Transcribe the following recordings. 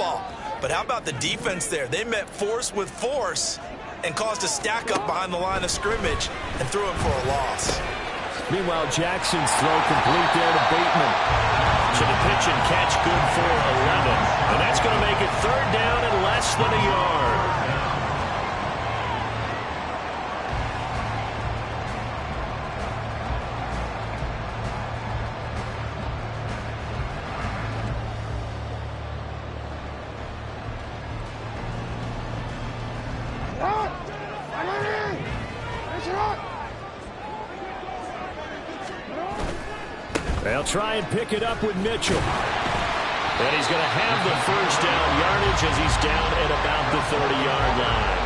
football. But how about the defense there? They met force with force and caused a stack up behind the line of scrimmage and threw it for a loss. Meanwhile, Jackson's throw complete there to Bateman. So the pitch and catch good for 11. And that's going to make it third down and less than a yard. They'll try and pick it up with Mitchell. And he's going to have the first down yardage as he's down at about the 30-yard line.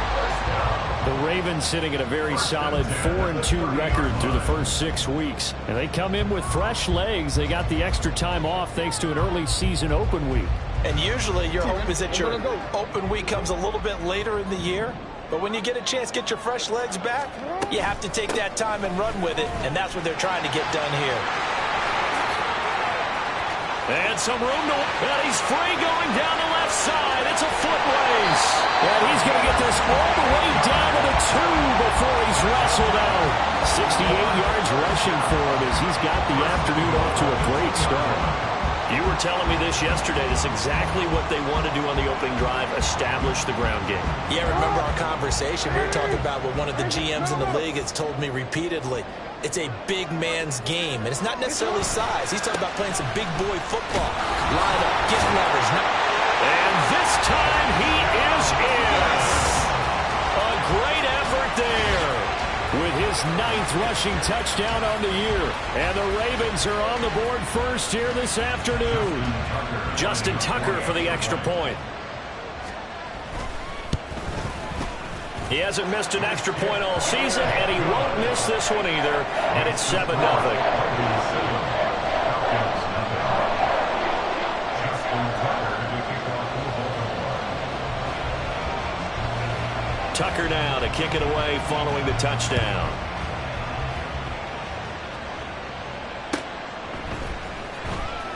The Ravens sitting at a very solid 4-2 record through the first 6 weeks. And they come in with fresh legs. They got the extra time off thanks to an early season open week. And usually your hope is that your open week comes a little bit later in the year. But when you get a chance to get your fresh legs back, you have to take that time and run with it. And that's what they're trying to get done here. And some room to... And he's free going down the left side. It's a foot race. And he's going to get this all the way down to the 2 before he's wrestled out. 68 yards rushing for him as he's got the afternoon off to a great start. You were telling me this yesterday. That's exactly what they want to do on the opening drive, establish the ground game. Yeah, remember our conversation. We were talking about what one of the GMs in the league has told me repeatedly. It's a big man's game, and it's not necessarily size. He's talking about playing some big boy football. Line up, get leverage. And this time he is in. A great effort there. With his 9th rushing touchdown on the year. And the Ravens are on the board first here this afternoon. Justin Tucker for the extra point. He hasn't missed an extra point all season, and he won't miss this one either. And it's 7-0. Tucker now to kick it away following the touchdown.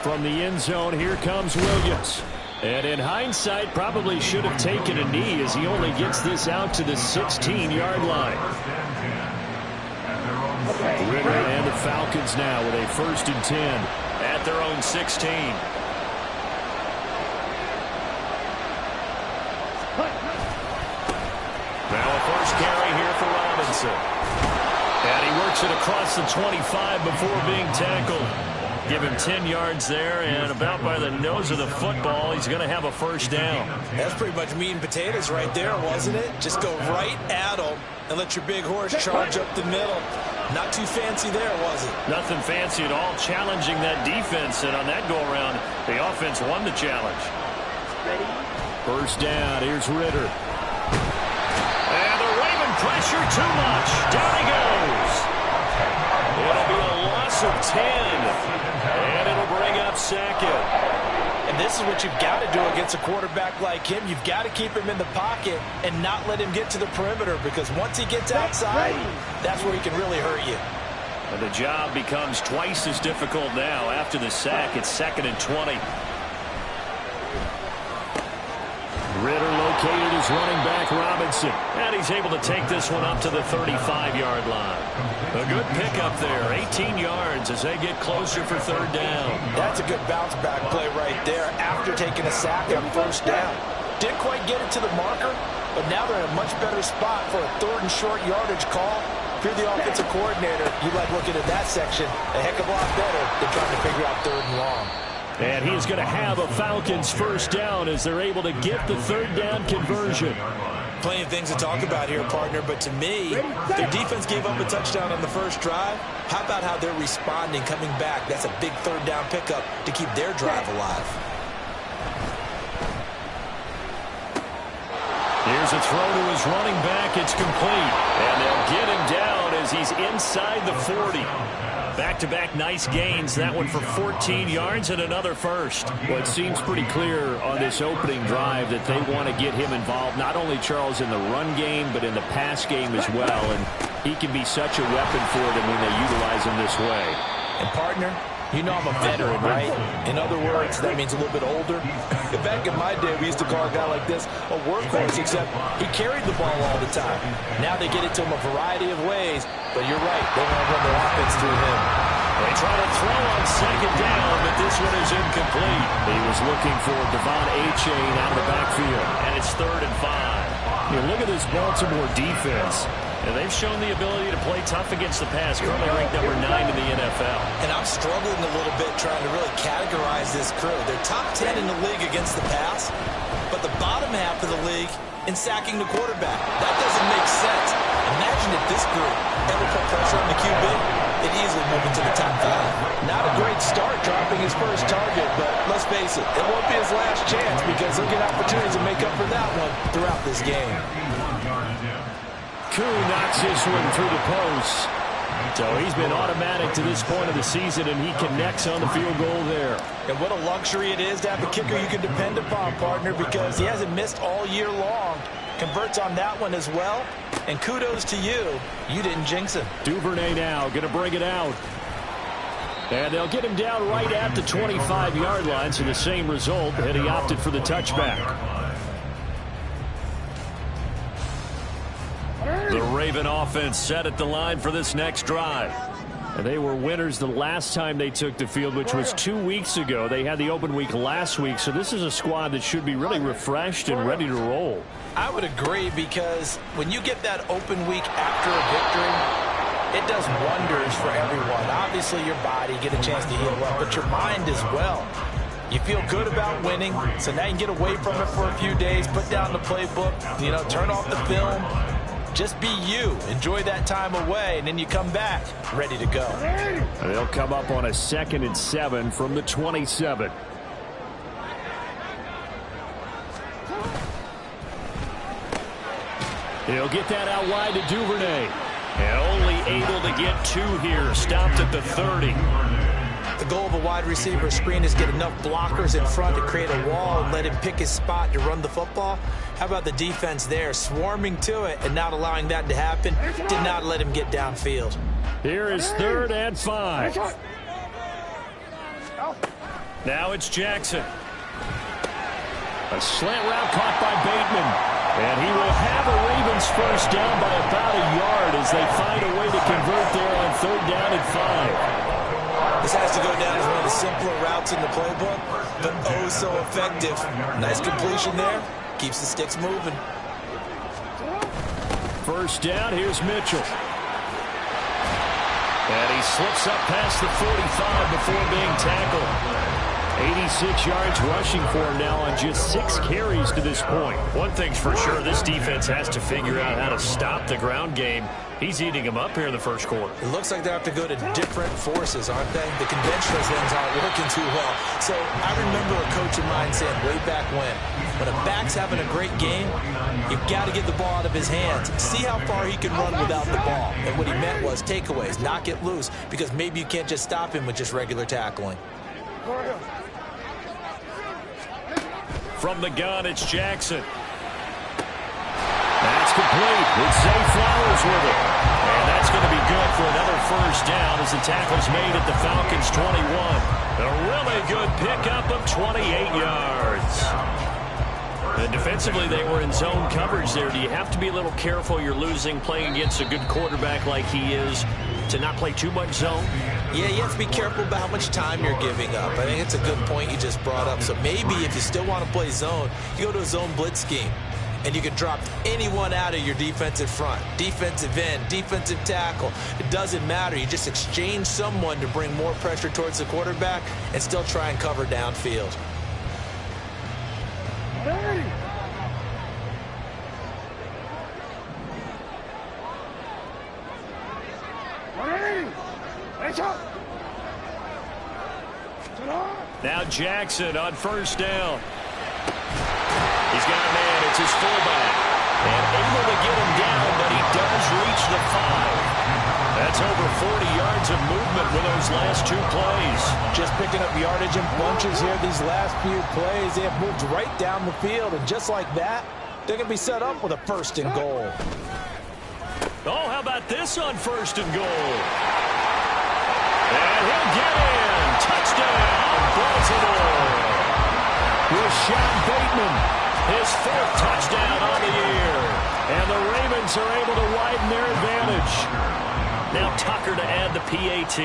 From the end zone, here comes Williams. And in hindsight, probably should have taken a knee as he only gets this out to the 16-yard line. Ritter and the Falcons now with a 1st and 10. At their own 16. Now a first carry here for Robinson. And he works it across the 25 before being tackled. Give him 10 yards there, and about by the nose of the football, he's going to have a first down. That's pretty much meat and potatoes right there, wasn't it? Just go right at him and let your big horse charge up the middle. Not too fancy there, was it? Nothing fancy at all, challenging that defense, and on that go-around, the offense won the challenge. First down, here's Ritter. And the Raven pressure too much. Down he goes. It'll be a loss of 10. And it'll bring up 2nd. And this is what you've got to do against a quarterback like him. You've got to keep him in the pocket and not let him get to the perimeter, because once he gets outside, that's where he can really hurt you. And the job becomes twice as difficult now. After the sack, it's 2nd and 20. Ritter located his running back Robinson. And he's able to take this one up to the 35-yard line. A good pickup there, 18 yards as they get closer for 3rd down. That's a good bounce-back play right there after taking a sack on 1st down. Didn't quite get it to the marker, but now they're in a much better spot for a 3rd and short yardage call. If you're the offensive coordinator, you like looking at that section a heck of a lot better than trying to figure out 3rd and long. And he's going to have a Falcons first down as they're able to get the 3rd down conversion. Plenty of things to talk about here, partner, but to me, their defense gave up a touchdown on the first drive. How about how they're responding, coming back? That's a big 3rd down pickup to keep their drive alive. Here's a throw to his running back. It's complete. And they'll get him down as he's inside the 40. Back-to-back nice gains. That one for 14 yards and another first. Well, it seems pretty clear on this opening drive that they want to get him involved, not only, Charles, in the run game, but in the pass game as well. And he can be such a weapon for them when they utilize him this way. And, partner, You know I'm a veteran, right? In other words, that means a little bit older. Back in my day, we used to call a guy like this a workhorse, except he carried the ball all the time. Now they get it to him a variety of ways, but you're right, they want to run their offense through him. They try to throw on second down, but this one is incomplete. He was looking for Devon Achane out of the backfield, and it's 3rd and 5. You look at this Baltimore defense. And they've shown the ability to play tough against the pass, currently ranked number 9 in the NFL. And I'm struggling a little bit trying to really categorize this crew. They're top 10 in the league against the pass, but the bottom half of the league in sacking the quarterback. That doesn't make sense. Imagine if this group ever put pressure on the QB, they'd easily move into the top 5. Not a great start dropping his first target, but let's face it, it won't be his last chance because he'll get opportunities to make up for that one throughout this game. Koo knocks this one through the post. So he's been automatic to this point of the season, and he connects on the field goal there. And what a luxury it is to have a kicker you can depend upon, partner, because he hasn't missed all year long. Converts on that one as well. And kudos to you. You didn't jinx him. Duvernay now going to bring it out. And they'll get him down right at the 25-yard line, so the same result, and he opted for the touchback. The Raven offense set at the line for this next drive. And they were winners the last time they took the field, which was 2 weeks ago. They had the open week last week, so this is a squad that should be really refreshed and ready to roll. I would agree, because when you get that open week after a victory, it does wonders for everyone. Obviously, your body, get a chance to heal up, but your mind as well. You feel good about winning, so now you can get away from it for a few days, put down the playbook, turn off the film. Just be you. Enjoy that time away, and then you come back ready to go. They'll come up on a 2nd and 7 from the 27. He'll get that out wide to Duvernay. And only able to get 2 here. Stopped at the 30. The goal of a wide receiver screen is get enough blockers in front to create a wall and let him pick his spot to run the football. How about the defense there, swarming to it and not allowing that to happen? Did not let him get downfield. Here is 3rd and 5. Now it's Jackson. A slant route caught by Bateman. And he will have a Ravens first down by about a yard as they find a way to convert there on 3rd down and 5. This has to go down as one of the simpler routes in the playbook, but oh so effective. Nice completion there. Keeps the sticks moving. First down, here's Mitchell. And he slips up past the 45 before being tackled. 86 yards rushing for him now on just 6 carries to this point. One thing's for sure, this defense has to figure out how to stop the ground game. He's eating them up here in the first quarter. It looks like they have to go to different forces, aren't they? The conventional things aren't working too well. So I remember a coach of mine saying way back when a back's having a great game, you've got to get the ball out of his hands. See how far he can run without the ball. And what he meant was takeaways, knock it loose, because maybe you can't just stop him with just regular tackling. From the gun, it's Jackson. That's complete. It's Zay Flowers with it. And that's going to be good for another first down as the tackle's made at the Falcons' 21. A really good pickup of 28 yards. And defensively, they were in zone coverage there. Do you have to be a little careful? You're losing playing against a good quarterback like he is to not play too much zone? Yeah, you have to be careful about how much time you're giving up. I think it's a good point you just brought up. So maybe if you still want to play zone, you go to a zone blitz scheme. And you can drop anyone out of your defensive front. Defensive end, defensive tackle. It doesn't matter. You just exchange someone to bring more pressure towards the quarterback and still try and cover downfield. Now Jackson on first down. He's got a man. It's his fullback. And able to get him down, but he does reach the 5. That's over 40 yards of movement with those last 2 plays. Just picking up yardage in bunches here these last few plays. They have moved right down the field, and just like that, they're going to be set up with a 1st and goal. Oh, how about this on 1st and goal? And he'll get in. Touchdown, Baltimore. Rashad Bateman, his 4th touchdown on the year. And the Ravens are able to widen their advantage. Now Tucker to add the PAT.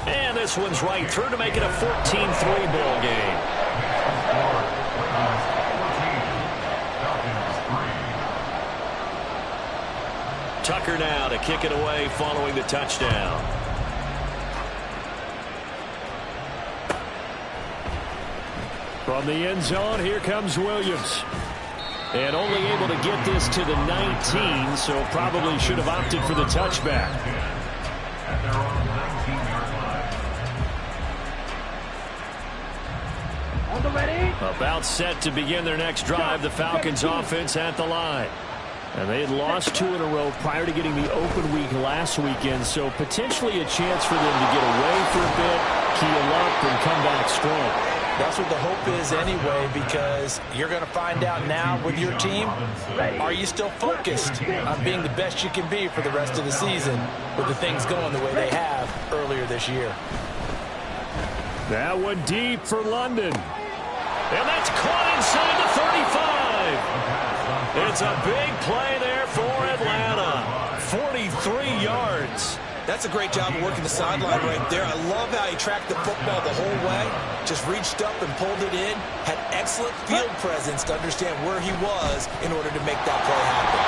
And this one's right through to make it a 14-3 ball game. Tucker now to kick it away following the touchdown. From the end zone, here comes Williams. And only able to get this to the 19, so probably should have opted for the touchback. About set to begin their next drive, the Falcons offense at the line. And they had lost 2 in a row prior to getting the open week last weekend, so potentially a chance for them to get away for a bit, keel up, and come back strong. That's what the hope is anyway, because you're going to find out now with your team, are you still focused on being the best you can be for the rest of the season with the things going the way they have earlier this year. That one deep for London. And that's caught inside the 35. It's a big play there for Atlanta. 43 yards. That's a great job of working the sideline right there. I love how he tracked the football the whole way. Just reached up and pulled it in. Had excellent field presence to understand where he was in order to make that play happen.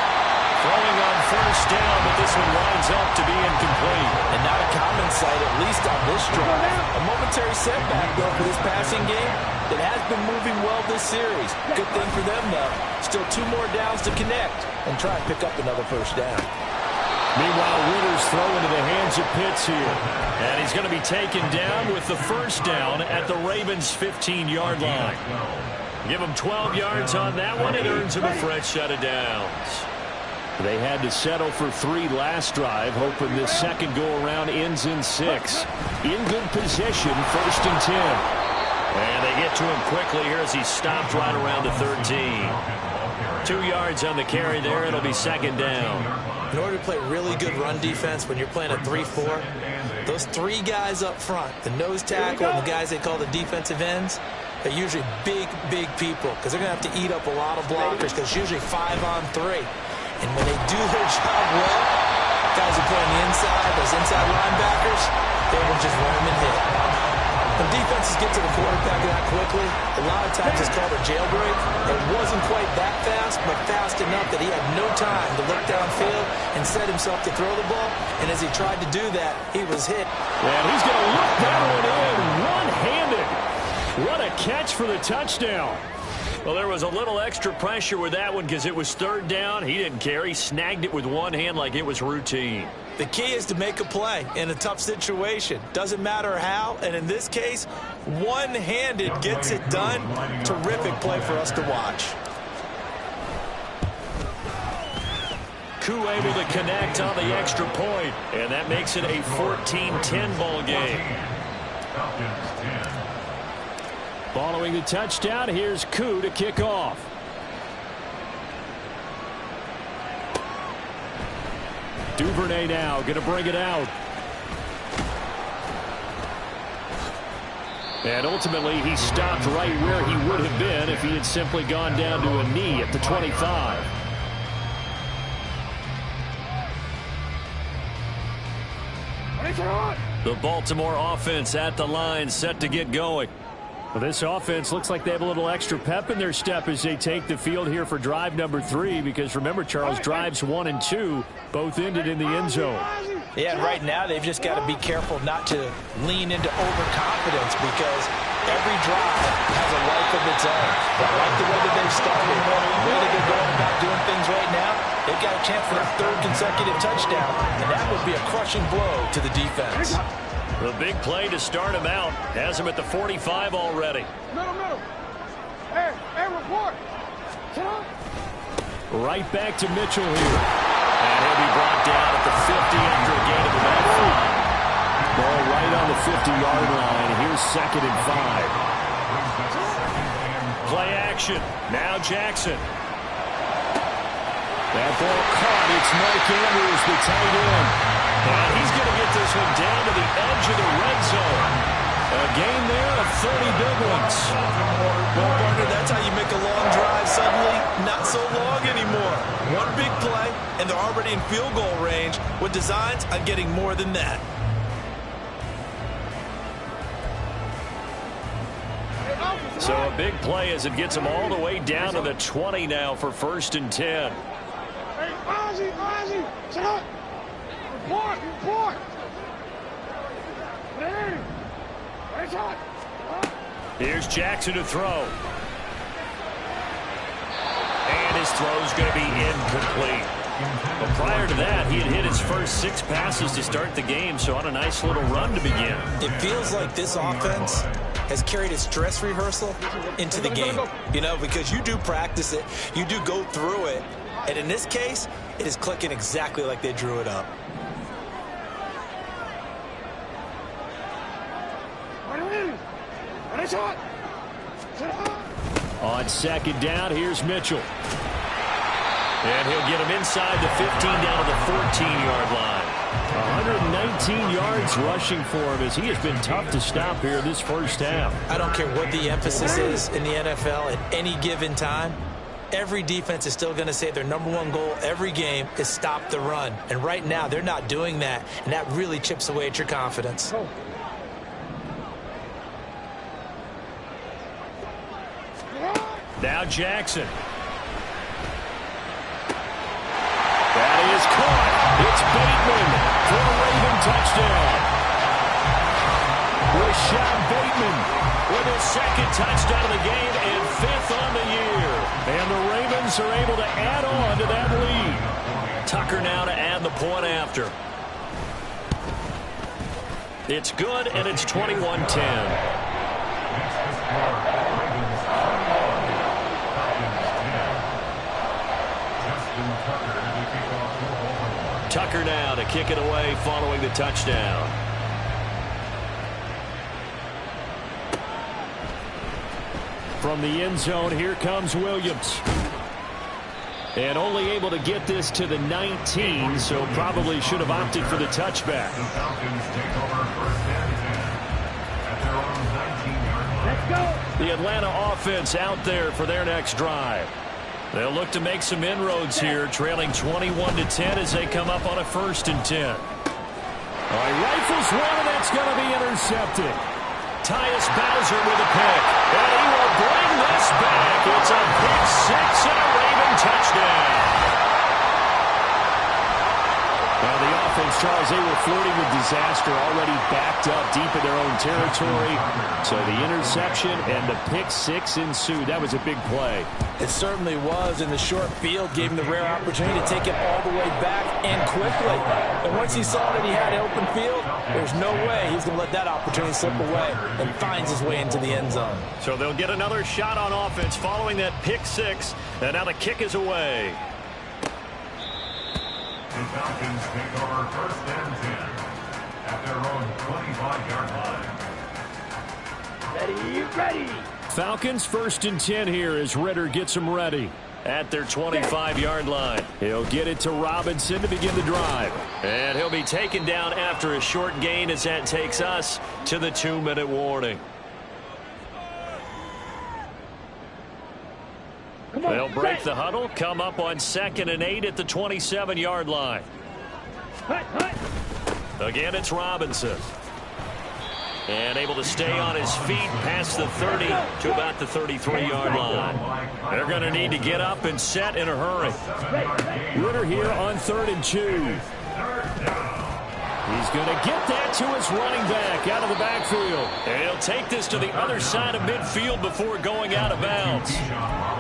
Throwing on first down, but this one winds up to be incomplete. And not a common sight, at least on this drive. A momentary setback, though, for this passing game that has been moving well this series. Good thing for them, though. Still 2 more downs to connect and try and pick up another first down. Meanwhile, Withers throw into the hands of Pitts here. And he's going to be taken down with the first down at the Ravens' 15-yard line. Give him 12 yards on that one. It earns him a fresh set of downs. They had to settle for 3 last drive, hoping this second go-around ends in 6. In good position, 1st and 10. And they get to him quickly here as he stopped right around the 13. 2 yards on the carry there. It'll be 2nd down. In order to play really good run defense when you're playing a 3-4, those 3 guys up front, the nose tackle and the guys they call the defensive ends, they're usually big, big people because they're going to have to eat up a lot of blockers because it's usually 5 on 3. And when they do their job well, guys who play on the inside, those inside linebackers, they will just run them and hit. When defenses get to the quarterback that quickly, a lot of times it's called a jailbreak. It wasn't quite that fast, but fast enough that he had no time to look downfield and set himself to throw the ball. And as he tried to do that, he was hit. And he's going to look that one in one-handed. What a catch for the touchdown. Well, there was a little extra pressure with that one because it was 3rd down. He didn't care. He snagged it with one hand like it was routine. The key is to make a play in a tough situation. Doesn't matter how, and in this case, one-handed gets it done. Terrific play for us to watch. Koo able to connect on the extra point, and that makes it a 14-10 ball game. Following the touchdown, here's Koo to kick off. Duvernay now going to bring it out. And ultimately, he stopped right where he would have been if he had simply gone down to a knee at the 25. The Baltimore offense at the line set to get going. Well, this offense looks like they have a little extra pep in their step as they take the field here for drive number 3 because remember, Charles, drives 1 and 2 both ended in the end zone. Yeah, and right now they've just got to be careful not to lean into overconfidence because every drive has a life of its own. But I like the way that they've started, the way that they're going about doing things right now, they've got a chance for their 3rd consecutive touchdown, and that would be a crushing blow to the defense. The big play to start him out has him at the 45 already. Middle. Hey, report. Right back to Mitchell here. And he'll be brought down at the 50 after a gain of about 5. Ball right on the 50-yard line. Here's 2nd and 5. Play action. Now Jackson. That ball caught. It's Mike Andrews, the tight end. And he's going to get this one down to the edge of the red zone. A gain there of 30 big ones. Well, partner, that's how you make a long drive suddenly not so long anymore. One big play, and they're already in field goal range with designs on getting more than that. So a big play as it gets them all the way down to the 20 now for 1st and 10. Hey, Ozzie, shut up. Report. Hey, it's hot. Here's Jackson to throw. And his throw's going to be incomplete. But prior to that, he had hit his first 6 passes to start the game, so on a nice little run to begin. It feels like this offense has carried its dress rehearsal into the game. You know, because you do practice it, you do go through it, and in this case, it is clicking exactly like they drew it up. On 2nd down, here's Mitchell. And he'll get him inside the 15 down to the 14-yard line. 119 yards rushing for him as he has been tough to stop here this first half. I don't care what the emphasis is in the NFL at any given time. Every defense is still going to say their #1 goal every game is stop the run. And right now, they're not doing that, and that really chips away at your confidence. Now Jackson. That is caught. It's Bateman for a Raven touchdown. Rashad Bateman with his 2nd touchdown of the game and 5th on the year. And the Ravens are able to add on to that lead. Tucker now to add the point after. It's good, and it's 21-10. Tucker now to kick it away following the touchdown. From the end zone, here comes Williams. And only able to get this to the 19, so probably should have opted for the touchback. Let's go. The Atlanta offense out there for their next drive. They'll look to make some inroads here, trailing 21-10 as they come up on a 1st and 10. All right, rifles one, and that's going to be intercepted. Tyus Bowser with a pick, and he will bring this back. It's a pick 6 and a Raven touchdown. Now the offense, Charles, they were flirting with disaster, already backed up deep in their own territory. So the interception and the pick 6 ensued. That was a big play. It certainly was, and the short field gave him the rare opportunity to take it all the way back and quickly. And once he saw that he had open field, there's no way he's going to let that opportunity slip away, and finds his way into the end zone. So they'll get another shot on offense following that pick 6, and now the kick is away. The Falcons take over 1st and 10 at their own 25-yard line. Ready. Falcons 1st and 10 here as Ritter gets them ready at their 25-yard line. He'll get it to Robinson to begin the drive. And he'll be taken down after a short gain as that takes us to the 2-minute warning. They'll break the huddle, come up on 2nd and 8 at the 27-yard line. Again, it's Robinson. And able to stay on his feet past the 30 to about the 33-yard line. They're going to need to get up and set in a hurry. Ritter here on 3rd and 2. He's going to get that to his running back out of the backfield. And he'll take this to the other side of midfield before going out of bounds.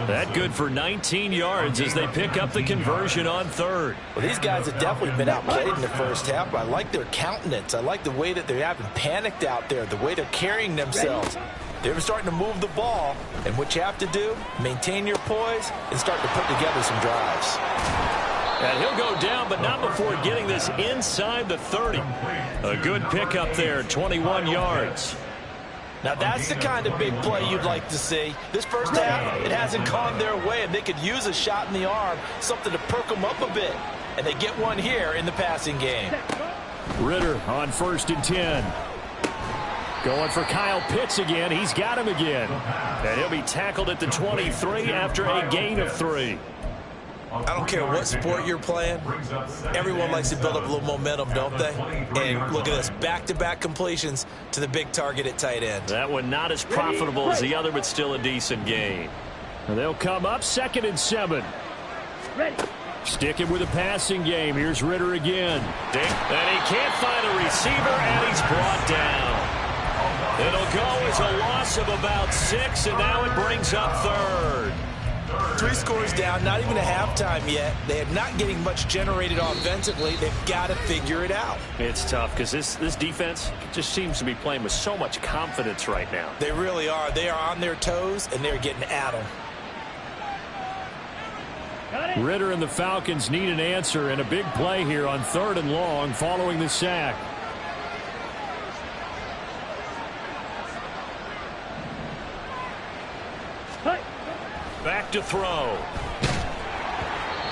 That good for 19 yards as they pick up the conversion on 3rd. Well, these guys have definitely been outplayed in the first half, but I like their countenance. I like the way that they haven't panicked out there, the way they're carrying themselves. They're starting to move the ball, and what you have to do, maintain your poise and start to put together some drives. And he'll go down, but not before getting this inside the 30. A good pickup there, 21 yards. Now that's the kind of big play you'd like to see. This first half, it hasn't gone their way, and they could use a shot in the arm, something to perk them up a bit. And they get one here in the passing game. Ridder on 1st and 10. Going for Kyle Pitts again. He's got him again. And he'll be tackled at the 23 after a gain of 3. I don't care what sport you're playing. Everyone likes to build up a little momentum, don't they? And look at this, back-to-back completions to the big target at tight end. That one not as profitable as the other, but still a decent gain. And they'll come up 2nd and 7. Ready. Sticking with a passing game. Here's Ridder again. And he can't find a receiver, and he's brought down. It'll go as a loss of about 6, and now it brings up 3rd. 3 scores down, not even a halftime yet. They are not getting much generated offensively. They've got to figure it out. It's tough because this defense just seems to be playing with so much confidence right now. They really are. They are on their toes, and they're getting at them. Ridder and the Falcons need an answer, and a big play here on 3rd and long following the sack. Back to throw.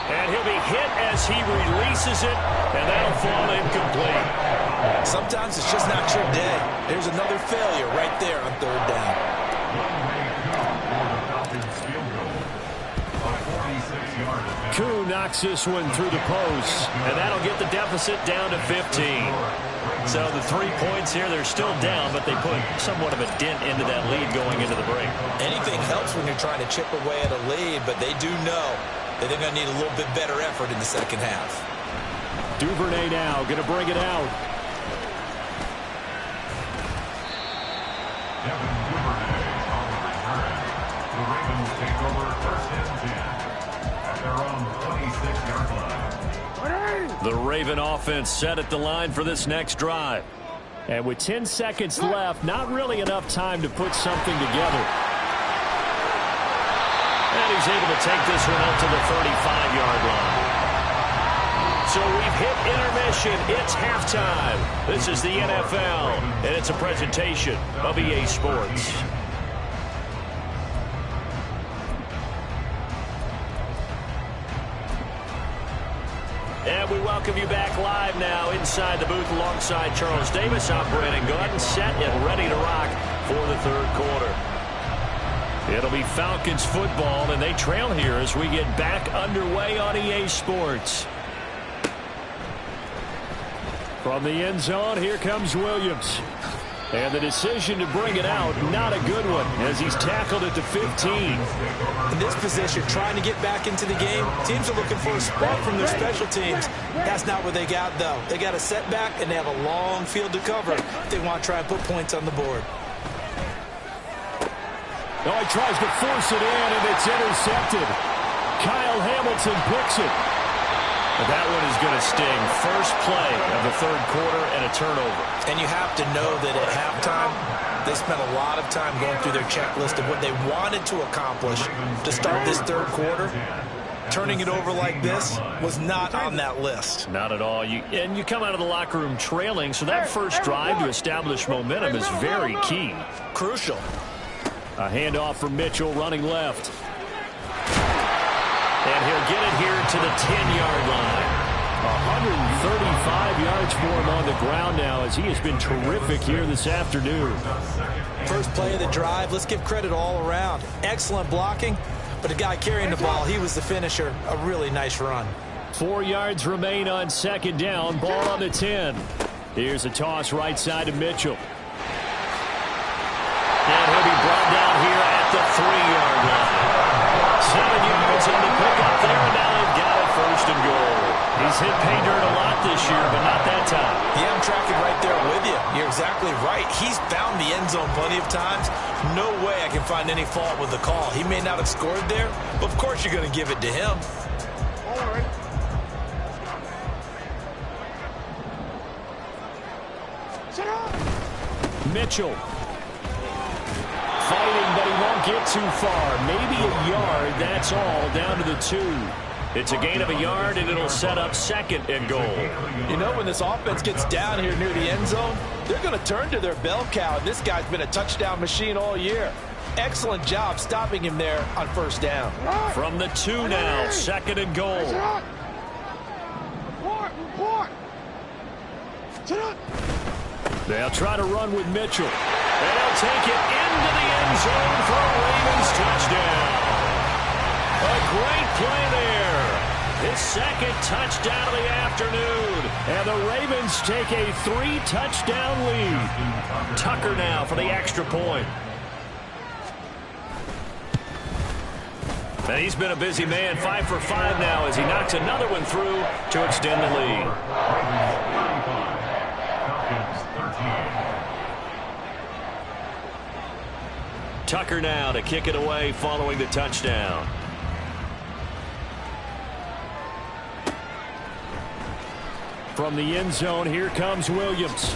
And he'll be hit as he releases it, and that'll fall incomplete. Sometimes it's just not your day. There's another failure right there on 3rd down. Koo knocks this one through the post, and that'll get the deficit down to 15. So the 3 points here, they're still down, but they put somewhat of a dent into that lead going into the break. Anything helps when you're trying to chip away at a lead, but they do know that they're going to need a little bit better effort in the second half. Duvernay now going to bring it out. Devin Duvernay on the return. The Ravens take over 1st and 10 at their own 26-yard line. The Raven offense set at the line for this next drive. And with 10 seconds left, not really enough time to put something together. And he's able to take this one up to the 35-yard line. So we've hit intermission. It's halftime. This is the NFL, and it's a presentation of EA Sports. And we welcome you back live now inside the booth alongside Charles Davis. I'm Brandon Gaudin, set and ready to rock for the 3rd quarter. It'll be Falcons football, and they trail here as we get back underway on EA Sports. From the end zone, here comes Williams. And the decision to bring it out, not a good one, as he's tackled at the 15. In this position, trying to get back into the game, teams are looking for a spark from their special teams. That's not what they got, though. They got a setback, and they have a long field to cover if they want to try and put points on the board. Oh, he tries to force it in, and it's intercepted. Kyle Hamilton picks it. But that one is going to sting. First play of the 3rd quarter and a turnover. And you have to know that at halftime, they spent a lot of time going through their checklist of what they wanted to accomplish to start this 3rd quarter. Turning it over like this was not on that list. Not at all. And you come out of the locker room trailing, so that first drive to establish momentum is very key. Crucial. A handoff from Mitchell running left. And he'll get it here to the 10-yard line. 135 yards for him on the ground now, as he has been terrific here this afternoon. First play of the drive, let's give credit all around. Excellent blocking, but the guy carrying the ball, he was the finisher. A really nice run. 4 yards remain on 2nd down, ball on the 10. Here's a toss right side to Mitchell. And he'll be brought down here at the 3-yard line. 7 yards on the pickup there, and now they've got it 1st and goal. He's hit pay dirt a lot this year, but not that time. Yeah, I'm tracking right there with you. You're exactly right. He's found the end zone plenty of times. No way I can find any fault with the call. He may not have scored there, but of course you're going to give it to him. All right. Set up. Mitchell. Fighting, but he won't get too far. Maybe a yard, that's all, down to the 2. It's a gain of a yard, and it'll set up 2nd and goal. You know, when this offense gets down here near the end zone, they're going to turn to their bell cow, and this guy's been a touchdown machine all year. Excellent job stopping him there on 1st down. From the 2 now, 2nd and goal. Report, report. They'll try to run with Mitchell. And he'll take it into the end zone for a Ravens touchdown. A great play there. His second touchdown of the afternoon. And the Ravens take a 3-touchdown lead. Tucker now for the extra point. And he's been a busy man, 5 for 5 now as he knocks another one through to extend the lead. Tucker now to kick it away following the touchdown. From the end zone, here comes Williams.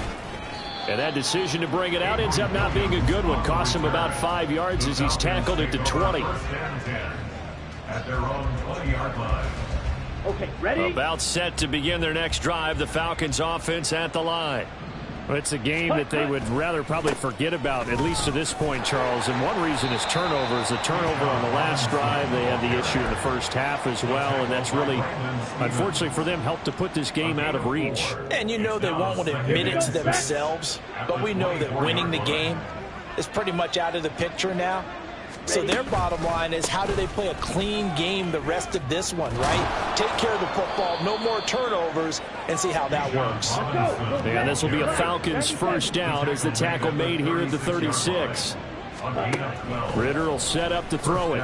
And that decision to bring it out ends up not being a good one. Costs him about 5 yards as he's tackled it to 20. At their own 20-yard line. Okay, ready? About set to begin their next drive. The Falcons offense at the line. Well, it's a game that they would rather probably forget about, at least to this point, Charles. And one reason is turnovers. A turnover on the last drive. They had the issue in the first half as well. And that's really, unfortunately for them, helped to put this game out of reach. And you know they won't admit it to themselves. But we know that winning the game is pretty much out of the picture now. So their bottom line is, how do they play a clean game the rest of this one, right? Take care of the football, no more turnovers, and see how that works. And this will be a Falcons first down as the tackle made here at the 36. Ritter will set up to throw it.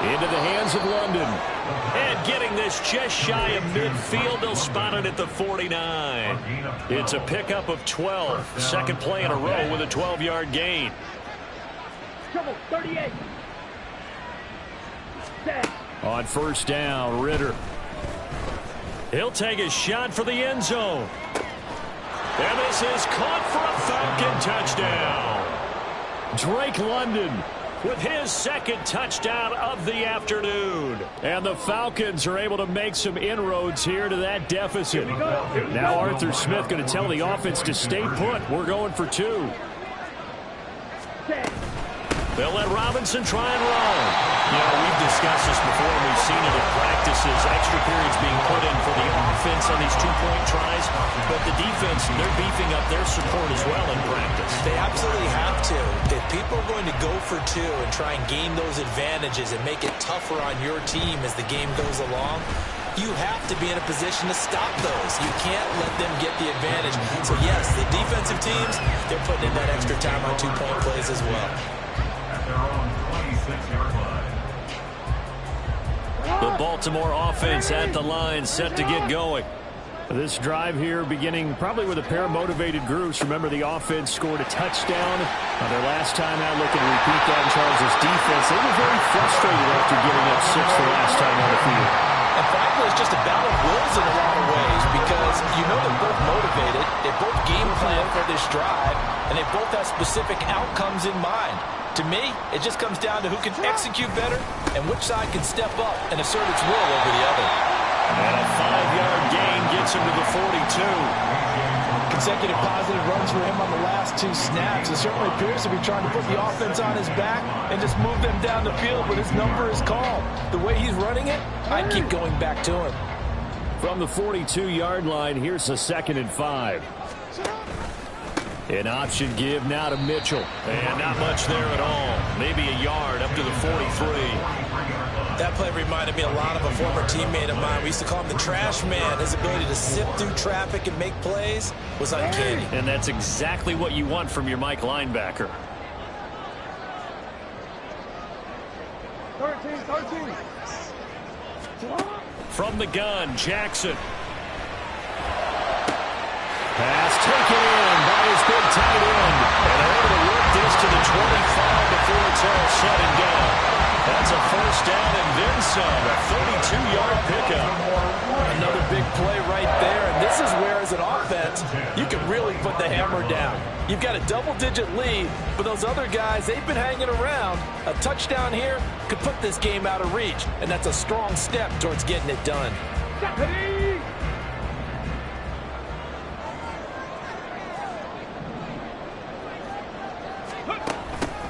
Into the hands of London. And getting this just shy of midfield, they'll spot it at the 49. It's a pickup of 12. Second play in a row with a 12-yard gain. Trouble, 38. Set. On first down, Ritter. He'll take a shot for the end zone. And this is caught for a Falcon touchdown. Drake London with his second touchdown of the afternoon. And the Falcons are able to make some inroads here to that deficit. Now Arthur Smith going to tell the offense to stay put. We're going for 2. Set. They'll let Robinson try and run. You know, we've discussed this before, and we've seen it in practices. Extra periods being put in for the offense on these two-point tries. But the defense, they're beefing up their support as well in practice. They absolutely have to. If people are going to go for 2 and try and gain those advantages and make it tougher on your team as the game goes along, you have to be in a position to stop those. You can't let them get the advantage. So, yes, the defensive teams, they're putting in that extra time on two-point plays as well. Their own 26-yard line. The Baltimore offense at the line, set to get going. This drive here beginning probably with a pair of motivated groups. Remember, the offense scored a touchdown their last time out. Looking to repeat that in Charles' defense. They were very frustrated after giving up 6 the last time on the field. And frankly, it's just a battle of wills in a lot of ways, because you know they're both motivated. They both game plan for this drive, and they both have specific outcomes in mind. To me, it just comes down to who can execute better and which side can step up and assert its will over the other. And a 5-yard gain gets him to the 42. Consecutive positive runs for him on the last 2 snaps. It certainly appears to be trying to put the offense on his back and just move them down the field, but his number is called. The way he's running it, I'd keep going back to him. From the 42-yard line, here's a 2nd and 5. An option give now to Mitchell. And not much there at all. Maybe a yard up to the 43. That play reminded me a lot of a former teammate of mine. We used to call him the trash man. His ability to sift through traffic and make plays was uncanny. And that's exactly what you want from your Mike linebacker. 13. From the gun, Jackson. Pass taken in by his big tight end. And able to work this to the 25 before it's all said and done. That's a first down and then some. A 32-yard pickup. Another big play right there. And this is where, as an offense, you can really put the hammer down. You've got a double-digit lead, but those other guys, they've been hanging around. A touchdown here could put this game out of reach, and that's a strong step towards getting it done. Deputy!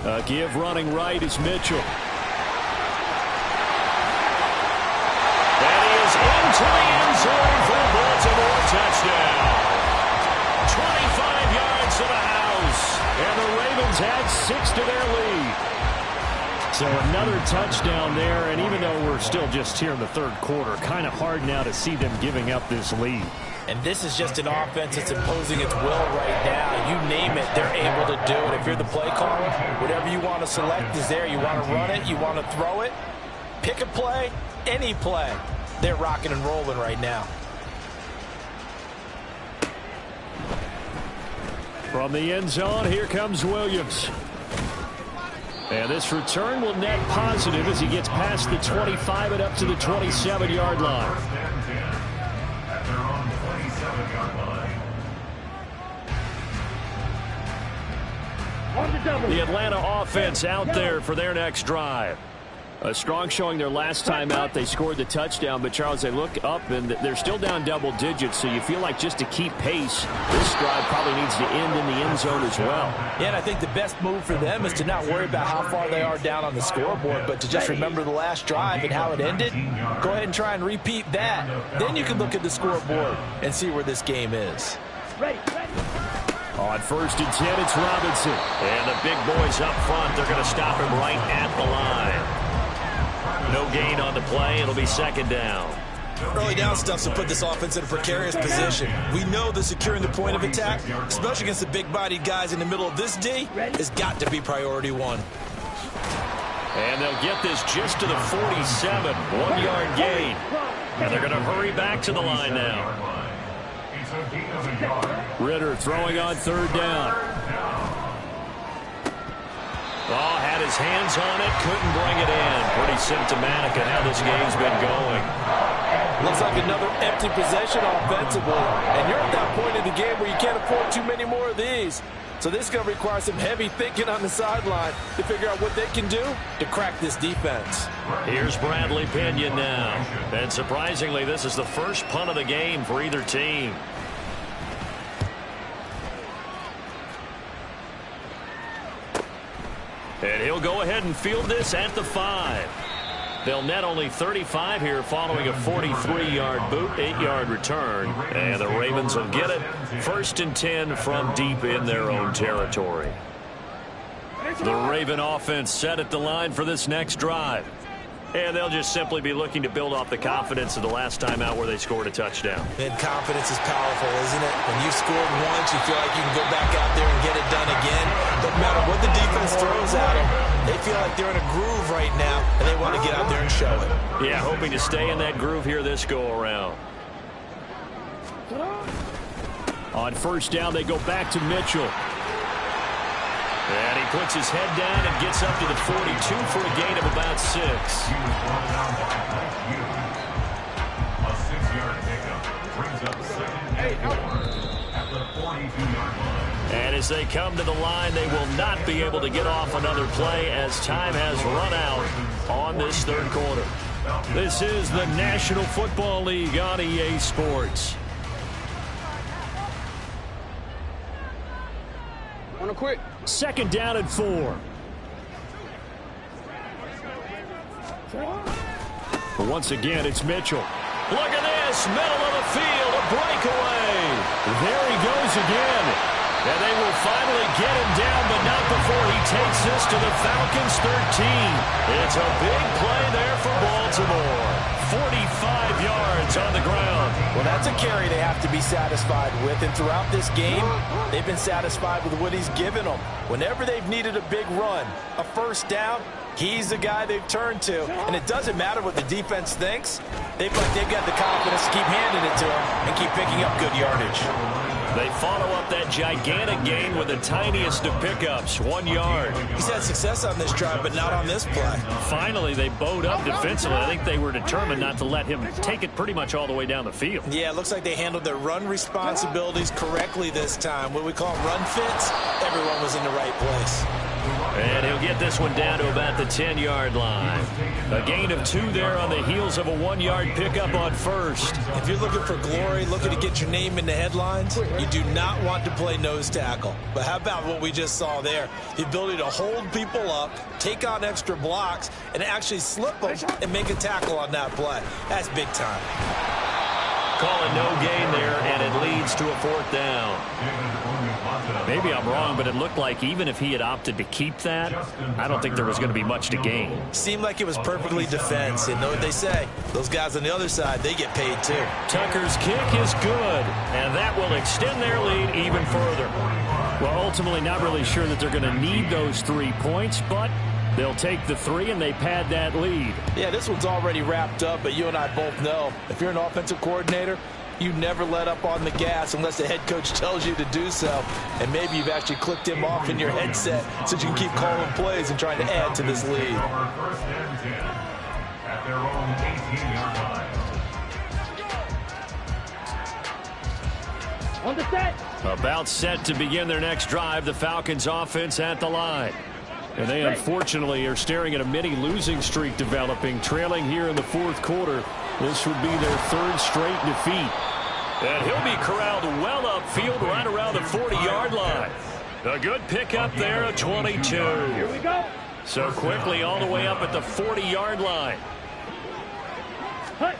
A give running right is Mitchell. And he is goes into the end zone for Baltimore. Touchdown. 25 yards to the house. And the Ravens add 6 to their lead. So another touchdown there, and even though we're still just here in the third quarter, kind of hard now to see them giving up this lead. And this is just an offense that's imposing its will right now. You name it, they're able to do it. If you're the play caller, whatever you want to select is there. You want to run it, you want to throw it. Pick a play, any play. They're rocking and rolling right now. From the end zone, here comes Williams. And this return will net positive as he gets past the 25 and up to the 27-yard line. At their own 27-yard line. On the double. The Atlanta offense out there for their next drive. A strong showing their last time out. They scored the touchdown, but Charles, they look up and they're still down double digits, so you feel like just to keep pace, this drive probably needs to end in the end zone as well. Yeah, and I think the best move for them is to not worry about how far they are down on the scoreboard, but to just remember the last drive and how it ended. Go ahead and try and repeat that. Then you can look at the scoreboard and see where this game is. Ready. On 1st and 10, it's Robinson. And the big boys up front, they're going to stop him right at the line. No gain on the play. It'll be 2nd down. Early down stuff's to put this offense in a precarious position. We know that securing the point of attack, especially against the big-bodied guys in the middle of this D, has got to be priority one. And they'll get this just to the 47. 1-yard gain. And they're going to hurry back to the line now. It's a gain of a yard. Ritter throwing on 3rd down. Oh, had his hands on it, couldn't bring it in. Pretty symptomatic of how this game's been going. Looks like another empty possession offensively. And you're at that point in the game where you can't afford too many more of these. So this is going to require some heavy thinking on the sideline to figure out what they can do to crack this defense. Here's Bradley Pinion now. And surprisingly, this is the first punt of the game for either team. And he'll go ahead and field this at the 5. They'll net only 35 here following a 43-yard boot, 8-yard return. And the Ravens will get it 1st and 10 from deep in their own territory. The Raven offense set at the line for this next drive. And they'll just simply be looking to build off the confidence of the last time out where they scored a touchdown. And confidence is powerful, isn't it? When you've scored once, you feel like you can go back out there and get it done again. No matter what the defense throws at them, they feel like they're in a groove right now, and they want to get out there and show it. Yeah, hoping to stay in that groove here this go-around. On 1st down, they go back to Mitchell. And he puts his head down and gets up to the 42 for a gain of about 6. He was brought down by Mike Hughes. A 6-yard pickup brings up 2nd and 4 at the 42-yard line. And as they come to the line, they will not be able to get off another play as time has run out on this 3rd quarter. This is the National Football League on EA Sports. Wanna quit? 2nd down and 4. But once again, it's Mitchell. Look at this, middle of the field, a breakaway. There he goes again. And they will finally get him down, but not before he takes this to the Falcons' 13. It's a big play there for Baltimore. 45 yards on the ground. Well, that's a carry they have to be satisfied with. And throughout this game, they've been satisfied with what he's given them. Whenever they've needed a big run, a 1st down, he's the guy they've turned to. And it doesn't matter what the defense thinks. They've got the confidence to keep handing it to him and keep picking up good yardage. They follow up that gigantic gain with the tiniest of pickups, 1 yard. He's had success on this drive, but not on this play. Finally, they bowed up defensively. I think they were determined not to let him take it pretty much all the way down the field. Yeah, it looks like they handled their run responsibilities correctly this time. What we call run fits, everyone was in the right place. And he'll get this one down to about the 10-yard line. A gain of 2 there on the heels of a 1-yard pickup on first. If you're looking for glory, looking to get your name in the headlines, you do not want to play nose tackle. But how about what we just saw there? The ability to hold people up, take on extra blocks, and actually slip them and make a tackle on that play. That's big time. Calling no gain there, and it leads to a 4th down. Maybe I'm wrong, but it looked like even if he had opted to keep that, I don't think there was going to be much to gain. Seemed like it was perfectly defense. And know what they say? Those guys on the other side, they get paid too. Tucker's kick is good, and that will extend their lead even further. Well, ultimately, not really sure that they're going to need those 3 points, but they'll take the 3 and they pad that lead. Yeah, this one's already wrapped up, but you and I both know if you're an offensive coordinator, you never let up on the gas unless the head coach tells you to do so. And maybe you've actually clicked him off in your headset so you can keep calling plays and trying to add to this lead. At their own 18-yard line. On the set. About set to begin their next drive, the Falcons offense at the line. And they unfortunately are staring at a mini losing streak developing, trailing here in the 4th quarter. This would be their 3rd straight defeat. And he'll be corralled well upfield right around the 40-yard line. A good pickup there, a 22. Here we go. So quickly all the way up at the 40-yard line. Hut.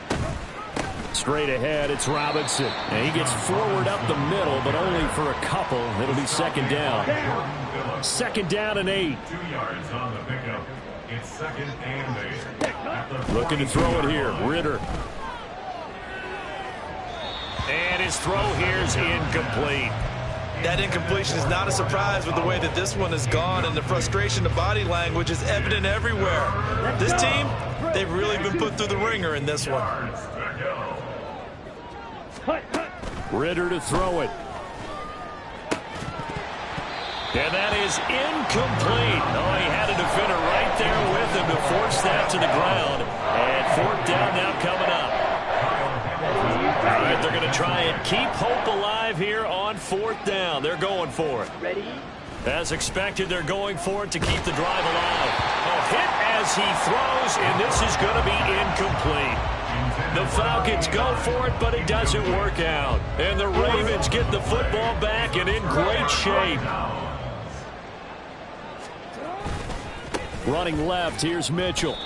Straight ahead, it's Robinson. And he gets forward up the middle, but only for a couple. It'll be 2nd down. 2nd down and 8. 2 yards on the pickup. It's 2nd and 8. Looking to throw it here. Ritter. And his throw here's incomplete. That incompletion is not a surprise with the way that this one has gone, and the frustration, the body language is evident everywhere. This team, they've really been put through the ringer in this one. Hut, hut. Ritter to throw it. And that is incomplete. Oh, he had a defender right there with him to force that to the ground. And 4th down now coming up. All right, they're going to try and keep hope alive here on 4th down. They're going for it. Ready. As expected, they're going for it to keep the drive alive. A hit as he throws, and this is going to be incomplete. The Falcons go for it, but it doesn't work out. And the Ravens get the football back and in great shape. Running left, here's Mitchell.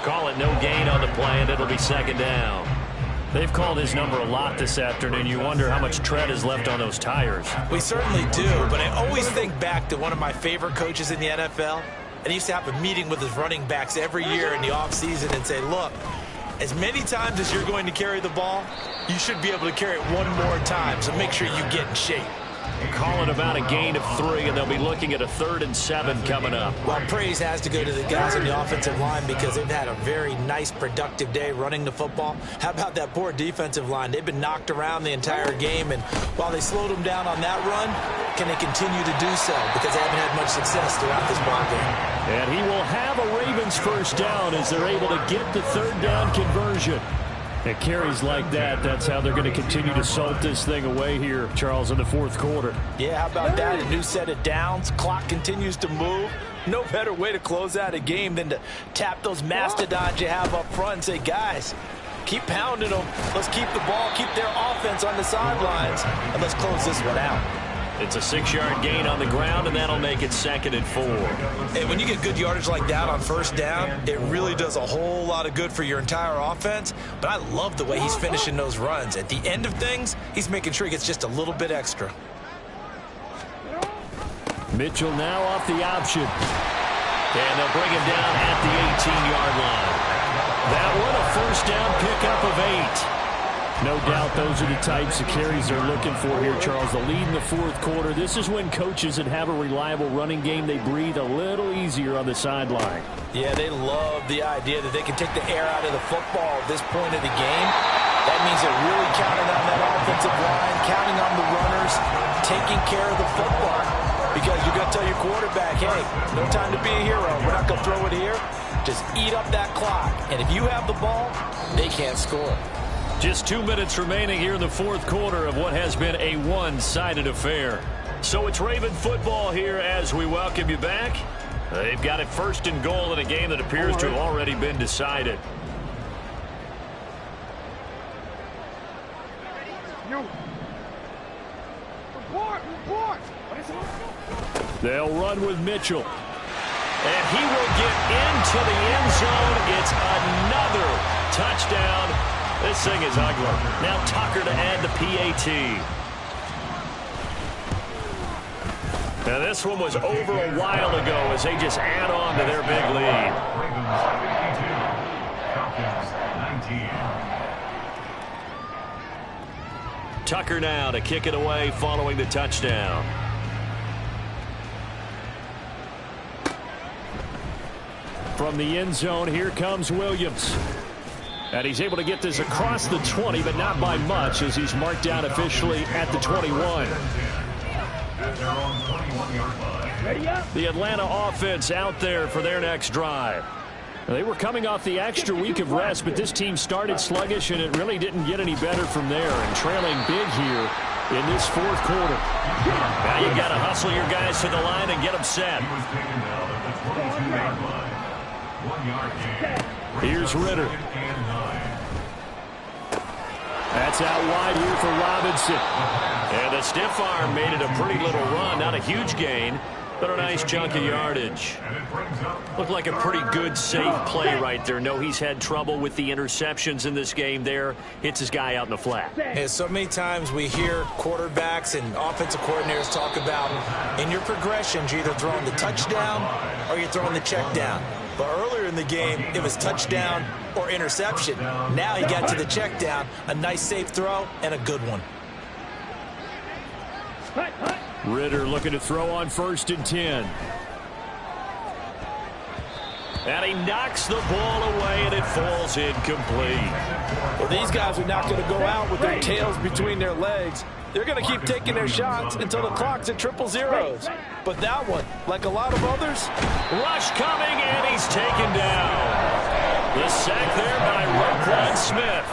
Call it no gain on the play, and it'll be 2nd down. They've called his number a lot this afternoon. You wonder how much tread is left on those tires. We certainly do, but I always think back to one of my favorite coaches in the NFL. And he used to have a meeting with his running backs every year in the offseason and say, look, as many times as you're going to carry the ball, you should be able to carry it one more time, so make sure you get in shape. Calling about a gain of 3, and they'll be looking at a 3rd and 7 coming up. Well, praise has to go to the guys on the offensive line because they've had a very nice, productive day running the football. How about that poor defensive line? They've been knocked around the entire game, and while they slowed them down on that run, can they continue to do so? Because they haven't had much success throughout this ball game. And he will have a Ravens 1st down as they're able to get the 3rd down conversion. It carries like that. That's how they're going to continue to salt this thing away here, Charles, in the 4th quarter. Yeah, how about that? A new set of downs. Clock continues to move. No better way to close out a game than to tap those mastodons you have up front and say, guys, keep pounding them. Let's keep the ball, keep their offense on the sidelines, and let's close this one out. It's a 6-yard gain on the ground, and that'll make it 2nd and 4. And when you get good yardage like that on 1st down, it really does a whole lot of good for your entire offense. But I love the way he's finishing those runs. At the end of things, he's making sure he gets just a little bit extra. Mitchell now off the option. And they'll bring him down at the 18-yard line. That one, a 1st down pickup of 8. No doubt those are the types of carries they're looking for here, Charles. The lead in the 4th quarter. This is when coaches that have a reliable running game, they breathe a little easier on the sideline. Yeah, they love the idea that they can take the air out of the football at this point of the game. That means they're really counting on that offensive line, counting on the runners, taking care of the football. Because you're going to tell your quarterback, hey, no time to be a hero. We're not going to throw it here. Just eat up that clock. And if you have the ball, they can't score. Just 2 minutes remaining here in the 4th quarter of what has been a one-sided affair. So it's Raven football here as we welcome you back. They've got it 1st and goal in a game that appears to have already been decided. They'll run with Mitchell. And he will get into the end zone. It's another touchdown. This thing is ugly. Now Tucker to add the PAT. Now this one was over a while ago as they just add on to their big lead. Tucker now to kick it away following the touchdown. From the end zone, here comes Williams. And he's able to get this across the 20, but not by much as he's marked down officially at the 21. The Atlanta offense out there for their next drive. They were coming off the extra week of rest, but this team started sluggish, and it really didn't get any better from there. And trailing big here in this 4th quarter. Now you got to hustle your guys to the line and get them set. Here's Ritter. That's out wide here for Robinson. And the stiff arm made it a pretty little run. Not a huge gain, but a nice chunk of yardage. Looked like a pretty good, safe play right there. No, he's had trouble with the interceptions in this game there. Hits his guy out in the flat. Yeah, so many times we hear quarterbacks and offensive coordinators talk about in your progressions, you're either throwing the touchdown or you're throwing the check down. But earlier in the game, it was touchdown or interception. Now he got to the check down, a nice safe throw, and a good one. Ritter looking to throw on 1st and 10. And he knocks the ball away, and it falls incomplete. Well, these guys are not going to go out with their tails between their legs. They're going to keep taking their shots until the clock's at 000. But that one, like a lot of others, rush coming, and he's taken down. The sack there by Roquan Smith.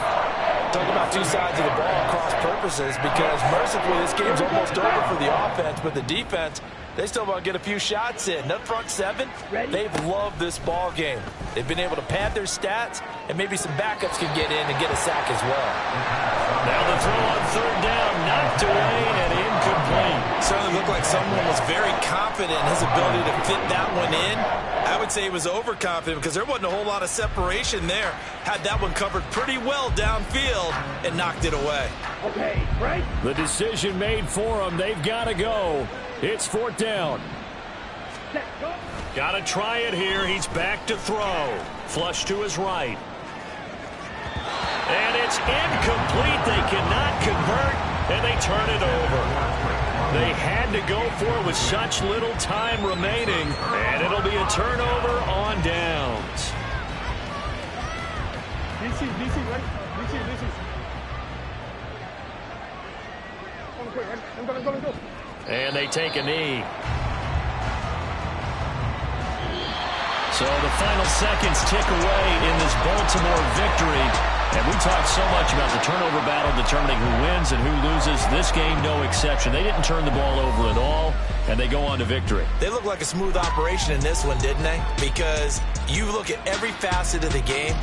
Talk about two sides of the ball cross purposes, because mercifully this game's almost over for the offense, but the defense, they still want to get a few shots in. That front 7, they've loved this ball game. They've been able to pad their stats, and maybe some backups can get in and get a sack as well. Now the throw on 3rd down, knocked away and incomplete. Certainly looked like someone was very confident in his ability to fit that one in. I would say he was overconfident because there wasn't a whole lot of separation there. Had that one covered pretty well downfield and knocked it away. Okay, right? The decision made for him. They've got to go. It's 4th down. Got to try it here. He's back to throw. Flush to his right. And it's incomplete. They cannot convert, and they turn it over. They had to go for it with such little time remaining, and it'll be a turnover on downs. DC, right? DC. Let's go. And they take a knee. So the final seconds tick away in this Baltimore victory. And we talked so much about the turnover battle determining who wins and who loses. This game, no exception. They didn't turn the ball over at all, and they go on to victory. They look like a smooth operation in this one, didn't they? Because you look at every facet of the game,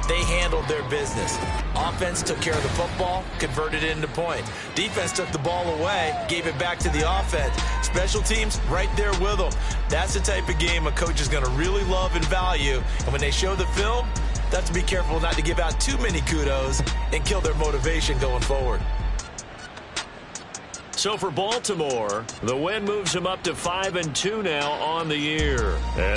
they handled their business. Offense took care of the football, converted it into points. Defense took the ball away, gave it back to the offense. Special teams, right there with them. That's the type of game a coach is going to really love and value. And when they show the film, that's to be careful not to give out too many kudos and kill their motivation going forward. So for Baltimore, the win moves them up to 5-2 now on the year. And